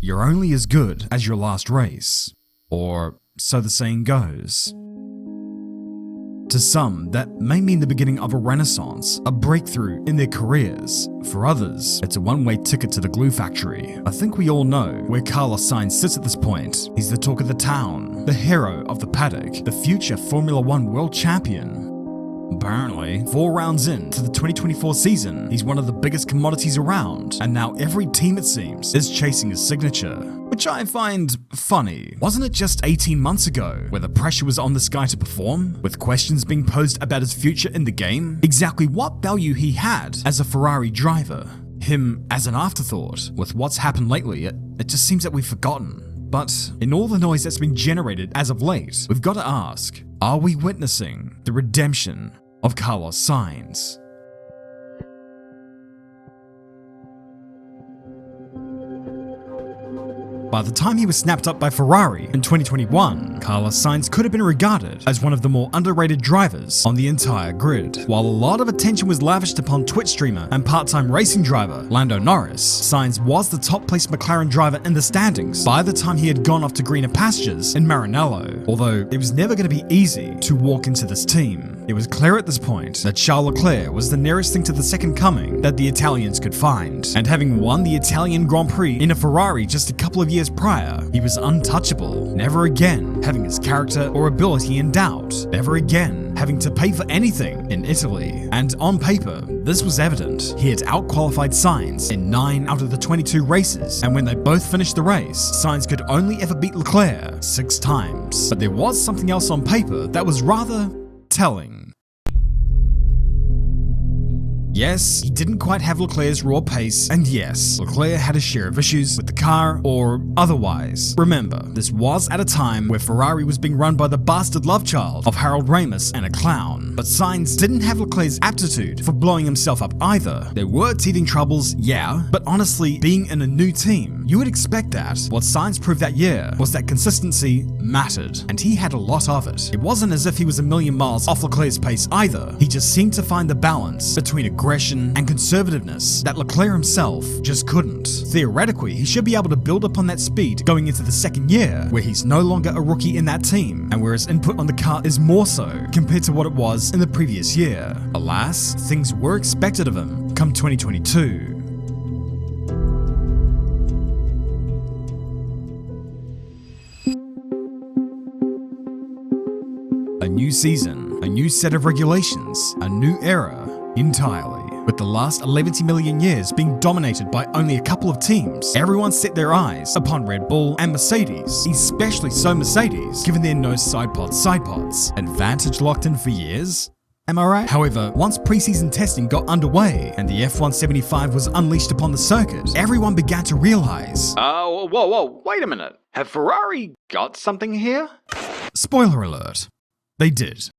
you're only as good as your last race. Or so the saying goes. To some, that may mean the beginning of a renaissance, a breakthrough in their careers. For others, it's a one-way ticket to the glue factory. I think we all know where Carlos Sainz sits at this point. He's the talk of the town, the hero of the paddock, the future Formula One world champion. Apparently, 4 rounds into the 2024 season, he's one of the biggest commodities around, and now every team, it seems, is chasing his signature, which I find funny. Wasn't it just 18 months ago where the pressure was on this guy to perform, with questions being posed about his future in the game, exactly what value he had as a Ferrari driver? Him as an afterthought. With what's happened lately, it just seems that we've forgotten. But in all the noise that's been generated as of late, we've got to ask, are we witnessing the redemption of Carlos Sainz? By the time he was snapped up by Ferrari in 2021, Carlos Sainz could have been regarded as one of the more underrated drivers on the entire grid. While a lot of attention was lavished upon Twitch streamer and part-time racing driver Lando Norris, Sainz was the top-placed McLaren driver in the standings by the time he had gone off to greener pastures in Maranello. Although it was never going to be easy to walk into this team, it was clear at this point that Charles Leclerc was the nearest thing to the second coming that the Italians could find. And having won the Italian Grand Prix in a Ferrari just a couple of years prior, he was untouchable, never again having his character or ability in doubt, never again having to pay for anything in Italy. And on paper, this was evident. He had outqualified Sainz in 9 out of the 22 races, and when they both finished the race, Sainz could only ever beat Leclerc 6 times. But there was something else on paper that was rather telling. Yes, he didn't quite have Leclerc's raw pace, and yes, Leclerc had a share of issues with the car or otherwise. Remember, this was at a time where Ferrari was being run by the bastard love child of Harold Ramis and a clown. But Sainz didn't have Leclerc's aptitude for blowing himself up either. There were teething troubles, yeah, but honestly, being in a new team, you would expect that. What Sainz proved that year was that consistency mattered, and he had a lot of it. It wasn't as if he was a million miles off Leclerc's pace either. He just seemed to find the balance between aggression and conservativeness that Leclerc himself just couldn't. Theoretically, he should be able to build upon that speed going into the second year, where he's no longer a rookie in that team, and where his input on the car is more so compared to what it was in the previous year. Alas, things were expected of him come 2022. A new season, a new set of regulations, a new era entirely. With the last 11 million years being dominated by only a couple of teams, everyone set their eyes upon Red Bull and Mercedes, especially so Mercedes, given their no side pods. Advantage locked in for years? Am I right? However, once preseason testing got underway and the F175 was unleashed upon the circuit, everyone began to realize, whoa, wait a minute. Have Ferrari got something here? Spoiler alert, they did.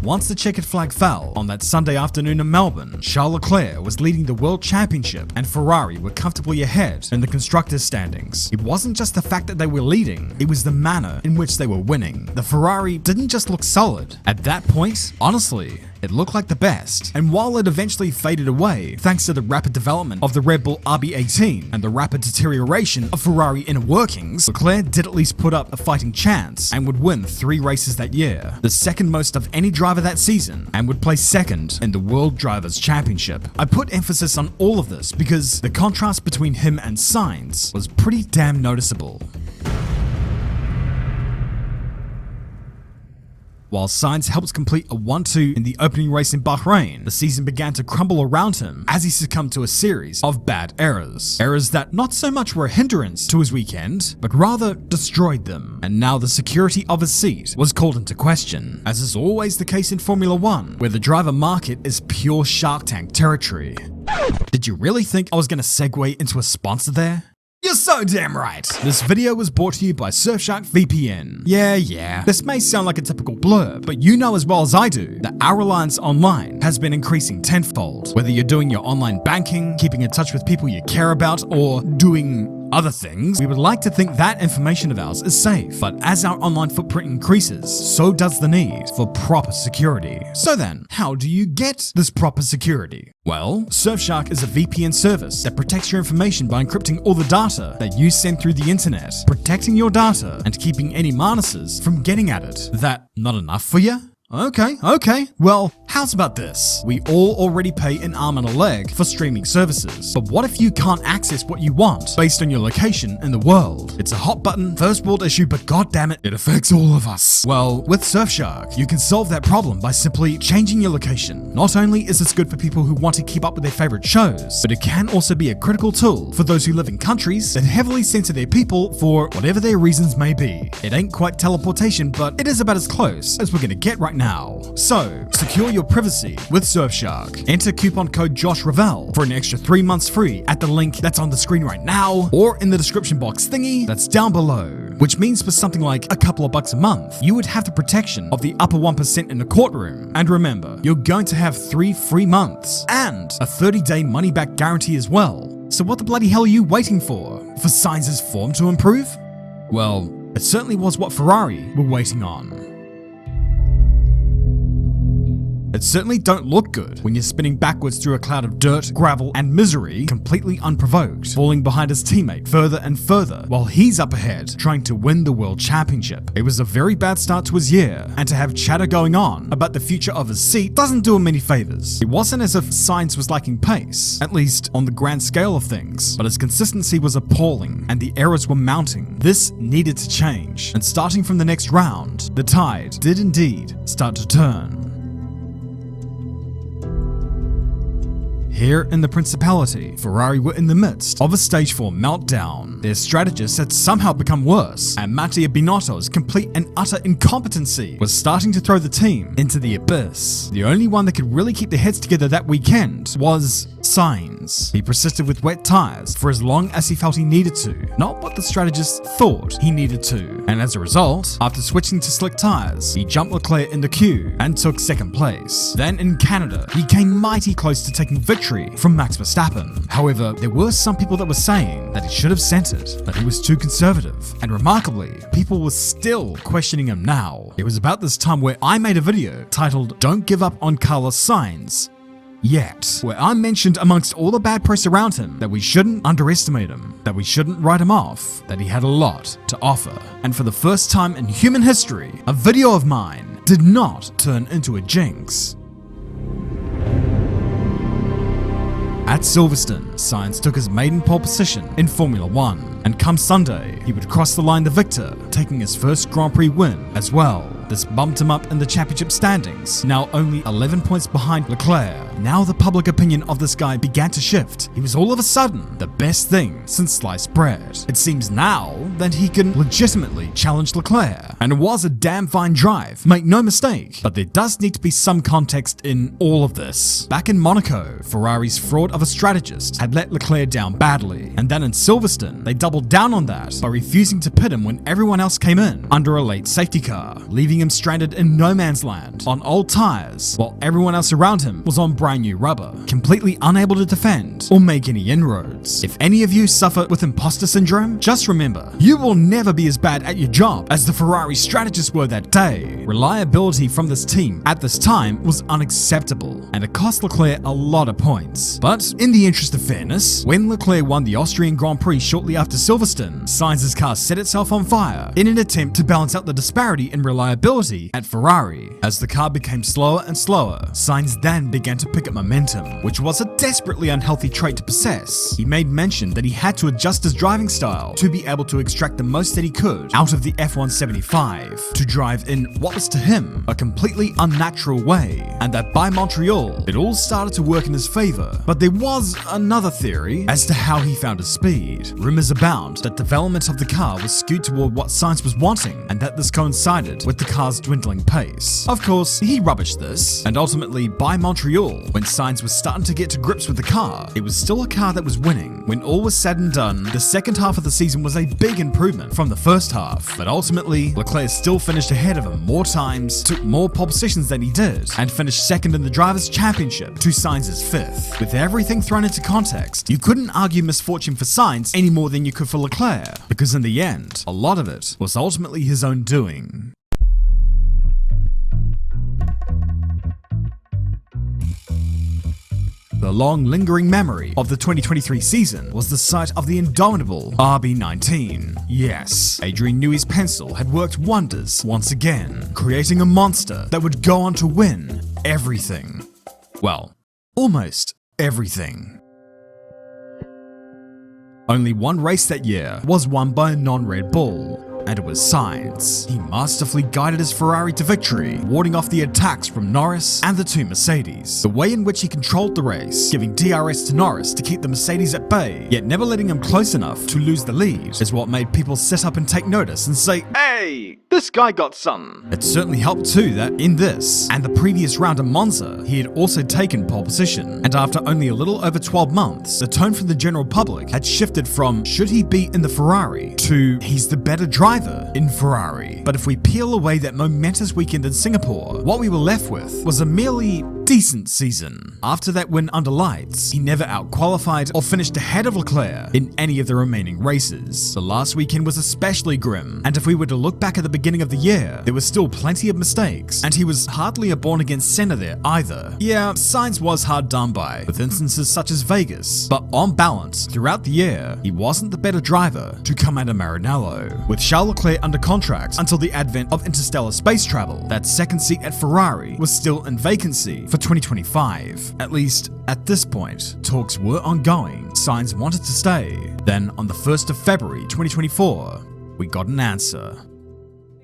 Once the checkered flag fell on that Sunday afternoon in Melbourne, Charles Leclerc was leading the World Championship and Ferrari were comfortably ahead in the constructors' standings. It wasn't just the fact that they were leading, it was the manner in which they were winning. The Ferrari didn't just look solid. At that point, honestly, it looked like the best. And while it eventually faded away, thanks to the rapid development of the Red Bull RB18 and the rapid deterioration of Ferrari inner workings, Leclerc did at least put up a fighting chance and would win 3 races that year, the second most of any driver that season, and would place second in the World Drivers' Championship. I put emphasis on all of this because the contrast between him and Sainz was pretty damn noticeable. While Sainz helped complete a 1-2 in the opening race in Bahrain, the season began to crumble around him as he succumbed to a series of bad errors. Errors that not so much were a hindrance to his weekend, but rather destroyed them. And now the security of his seat was called into question, as is always the case in Formula One, where the driver market is pure Shark Tank territory. Did you really think I was going to segue into a sponsor there? You're so damn right! This video was brought to you by Surfshark VPN. Yeah, this may sound like a typical blurb, but you know as well as I do that our reliance online has been increasing tenfold. Whether you're doing your online banking, keeping in touch with people you care about, or doing other things, we would like to think that information of ours is safe. But as our online footprint increases, so does the need for proper security. So then, how do you get this proper security? Well, Surfshark is a VPN service that protects your information by encrypting all the data that you send through the internet, protecting your data and keeping any manises from getting at it. That not enough for you? Okay. Well, how's about this? We all already pay an arm and a leg for streaming services. But what if you can't access what you want based on your location in the world? It's a hot button, first world issue, but goddammit, it affects all of us. Well, with Surfshark, you can solve that problem by simply changing your location. Not only is this good for people who want to keep up with their favorite shows, but it can also be a critical tool for those who live in countries that heavily censor their people for whatever their reasons may be. It ain't quite teleportation, but it is about as close as we're gonna get right now. So, secure your privacy with Surfshark. Enter coupon code Josh Ravel for an extra 3 months free at the link that's on the screen right now or in the description box thingy that's down below. Which means for something like a couple of bucks a month, you would have the protection of the upper 1% in the courtroom. And remember, you're going to have 3 free months and a 30-day money-back guarantee as well. So what the bloody hell are you waiting for? For Sainz's form to improve? Well, it certainly was what Ferrari were waiting on. It certainly don't look good when you're spinning backwards through a cloud of dirt, gravel, and misery completely unprovoked, falling behind his teammate further and further while he's up ahead trying to win the world championship. It was a very bad start to his year, and to have chatter going on about the future of his seat doesn't do him many favors. It wasn't as if Sainz was lacking pace, at least on the grand scale of things, but his consistency was appalling and the errors were mounting. This needed to change, and starting from the next round, the tide did indeed start to turn. Here in the Principality, Ferrari were in the midst of a stage 4 meltdown. Their strategists had somehow become worse, and Mattia Binotto's complete and utter incompetency was starting to throw the team into the abyss. The only one that could really keep their heads together that weekend was Sainz. He persisted with wet tires for as long as he felt he needed to, not what the strategists thought he needed to. And as a result, after switching to slick tires, he jumped Leclerc in the queue and took second place. Then in Canada, he came mighty close to taking victory from Max Verstappen. However, there were some people that were saying that he should have centered, that he was too conservative, and remarkably, people were still questioning him now. It was about this time where I made a video titled "Don't Give Up on Carlos Sainz Yet," where I mentioned amongst all the bad press around him that we shouldn't underestimate him, that we shouldn't write him off, that he had a lot to offer. And for the first time in human history, a video of mine did not turn into a jinx. At Silverstone, Sainz took his maiden pole position in Formula 1, and come Sunday, he would cross the line the victor, taking his first Grand Prix win as well. This bumped him up in the championship standings, now only 11 points behind Leclerc. Now the public opinion of this guy began to shift. He was all of a sudden the best thing since sliced bread. It seems now that he can legitimately challenge Leclerc, and it was a damn fine drive, make no mistake, but there does need to be some context in all of this. Back in Monaco, Ferrari's fraud of a strategist had let Leclerc down badly, and then in Silverstone, they doubled down on that by refusing to pit him when everyone else came in under a late safety car, leaving him stranded in no man's land on old tires while everyone else around him was on brand new rubber, completely unable to defend or make any inroads. If any of you suffer with imposter syndrome, just remember, you will never be as bad at your job as the Ferrari strategists were that day. Reliability from this team at this time was unacceptable, and it cost Leclerc a lot of points. But in the interest of fairness, when Leclerc won the Austrian Grand Prix shortly after Silverstone, Sainz's car set itself on fire in an attempt to balance out the disparity in reliability at Ferrari. As the car became slower and slower, Sainz then began to pick up momentum, which was a desperately unhealthy trait to possess. He made mention that he had to adjust his driving style to be able to extract the most that he could out of the F175, to drive in what was to him a completely unnatural way, and that by Montreal, it all started to work in his favor. But there was another theory as to how he found his speed. Rumors abound that development of the car was skewed toward what Sainz was wanting, and that this coincided with the car's dwindling pace. Of course, he rubbished this, and ultimately by Montreal, when Sainz was starting to get to grips with the car, it was still a car that was winning. When all was said and done, the second half of the season was a big improvement from the first half, but ultimately, Leclerc still finished ahead of him more times, took more pole positions than he did, and finished second in the Drivers' Championship to Sainz's 5th. With everything thrown into context, you couldn't argue misfortune for Sainz any more than you could for Leclerc, because in the end, a lot of it was ultimately his own doing. The long lingering memory of the 2023 season was the sight of the indomitable RB19. Yes, Adrian Newey's pencil had worked wonders once again, creating a monster that would go on to win everything. Well, almost everything. Only one race that year was won by a non-Red Bull, and it was Sainz. He masterfully guided his Ferrari to victory, warding off the attacks from Norris and the two Mercedes. The way in which he controlled the race, giving DRS to Norris to keep the Mercedes at bay, yet never letting him close enough to lose the lead, is what made people sit up and take notice and say, Hey, this guy got something. It certainly helped too that in this and the previous round in Monza, he had also taken pole position, and after only a little over 12 months, the tone from the general public had shifted from should he be in the Ferrari to he's the better driver in Ferrari. But if we peel away that momentous weekend in Singapore, what we were left with was a merely decent season. After that win under lights, he never out-qualified or finished ahead of Leclerc in any of the remaining races. The last weekend was especially grim, and if we were to look back at the beginning of the year, there were still plenty of mistakes, and he was hardly a born-again sinner there either. Yeah, Sainz was hard done by, with instances such as Vegas, but on balance, throughout the year, he wasn't the better driver to come out of Maranello. With Charles Leclerc under contract until the advent of interstellar space travel, that second seat at Ferrari was still in vacancy for 2025. At least, at this point, talks were ongoing. Sainz wanted to stay. Then, on the 1st of February 2024, we got an answer.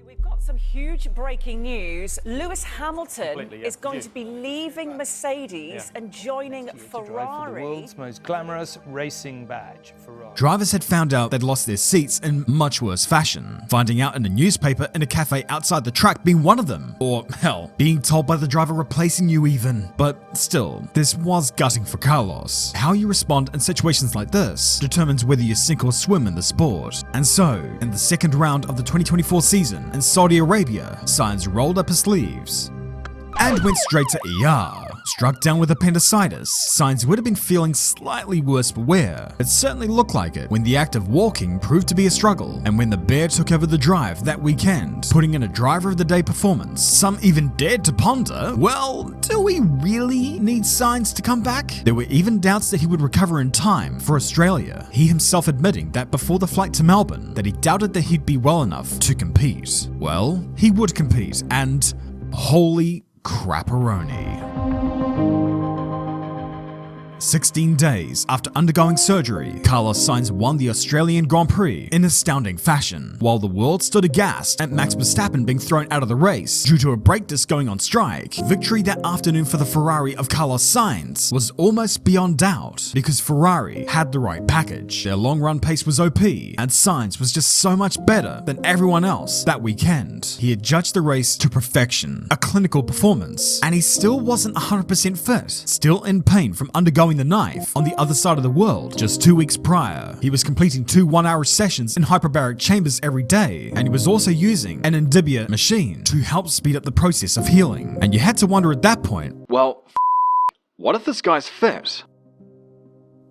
We've got some huge breaking news. Lewis Hamilton is going to be leaving Mercedes and joining Ferrari. The world's most glamorous racing badge, Ferrari. Drivers had found out they'd lost their seats in much worse fashion. Finding out in a newspaper in a cafe outside the track being one of them. Or, hell, being told by the driver replacing you even. But still, this was gutting for Carlos. How you respond in situations like this determines whether you sink or swim in the sport. And so, in the second round of the 2024 season in Saudi Arabia, Sainz rolled up his sleeves and went straight to ER. Struck down with appendicitis, Sainz would have been feeling slightly worse for wear. It certainly looked like it when the act of walking proved to be a struggle, and when the bear took over the drive that weekend, putting in a driver of the day performance. Some even dared to ponder, well, do we really need Sainz to come back? There were even doubts that he would recover in time for Australia, he himself admitting that before the flight to Melbourne, that he doubted that he'd be well enough to compete. Well, he would compete, and holy crapperoni. 16 days after undergoing surgery, Carlos Sainz won the Australian Grand Prix in astounding fashion, while the world stood aghast at Max Verstappen being thrown out of the race due to a brake disc going on strike. Victory that afternoon for the Ferrari of Carlos Sainz was almost beyond doubt, because Ferrari had the right package. Their long-run pace was OP, and Sainz was just so much better than everyone else that weekend. He had judged the race to perfection, a clinical performance, and he still wasn't 100% fit, still in pain from undergoing the knife on the other side of the world just 2 weeks prior. He was completing 2 one-hour sessions in hyperbaric chambers every day, and he was also using an Indibia machine to help speed up the process of healing. And you had to wonder at that point, Well, what if this guy's fit?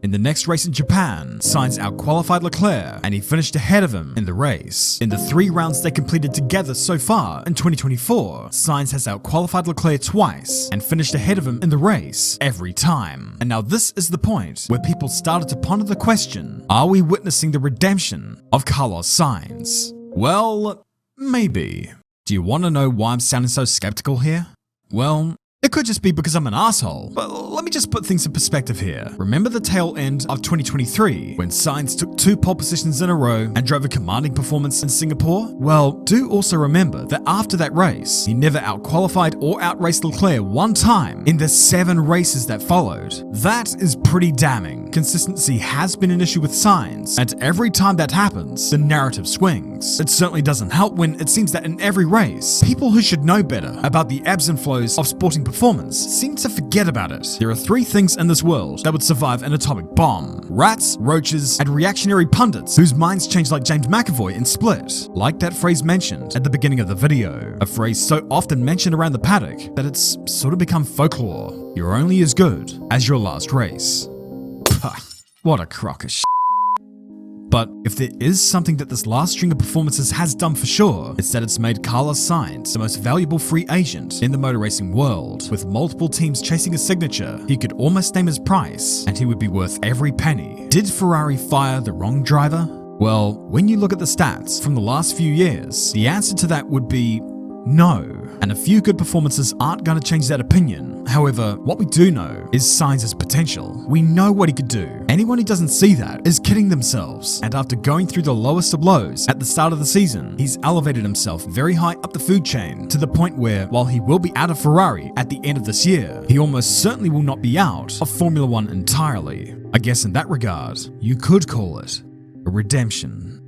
in the next race in Japan, Sainz out-qualified Leclerc, and he finished ahead of him in the race. In the 3 rounds they completed together so far in 2024, Sainz has out-qualified Leclerc twice, and finished ahead of him in the race every time. And now this is the point where people started to ponder the question, are we witnessing the redemption of Carlos Sainz? Well, maybe. Do you want to know why I'm sounding so skeptical here? Well, it could just be because I'm an asshole, but let me just put things in perspective here. Remember the tail end of 2023, when Sainz took 2 pole positions in a row and drove a commanding performance in Singapore? Well, do also remember that after that race, he never out-qualified or out-raced Leclerc one time in the 7 races that followed. That is pretty damning. consistency has been an issue with Sainz, and every time that happens, the narrative swings. It certainly doesn't help when it seems that in every race, people who should know better about the ebbs and flows of sporting performance seem to forget about it. There are 3 things in this world that would survive an atomic bomb: rats, roaches, and reactionary pundits whose minds change like James McAvoy in Split. Like that phrase mentioned at the beginning of the video, a phrase so often mentioned around the paddock that it's sort of become folklore. You're only as good as your last race. Pah, what a crock of shit. But if there is something that this last string of performances has done for sure, it's that it's made Carlos Sainz the most valuable free agent in the motor racing world. With multiple teams chasing his signature, he could almost name his price, and he would be worth every penny. Did Ferrari fire the wrong driver? Well, when you look at the stats from the last few years, the answer to that would be no. And a few good performances aren't going to change that opinion. However, what we do know is Sainz's potential. We know what he could do. Anyone who doesn't see that is kidding themselves. And after going through the lowest of lows at the start of the season, he's elevated himself very high up the food chain to the point where, while he will be out of Ferrari at the end of this year, he almost certainly will not be out of Formula One entirely. I guess in that regard, you could call it a redemption.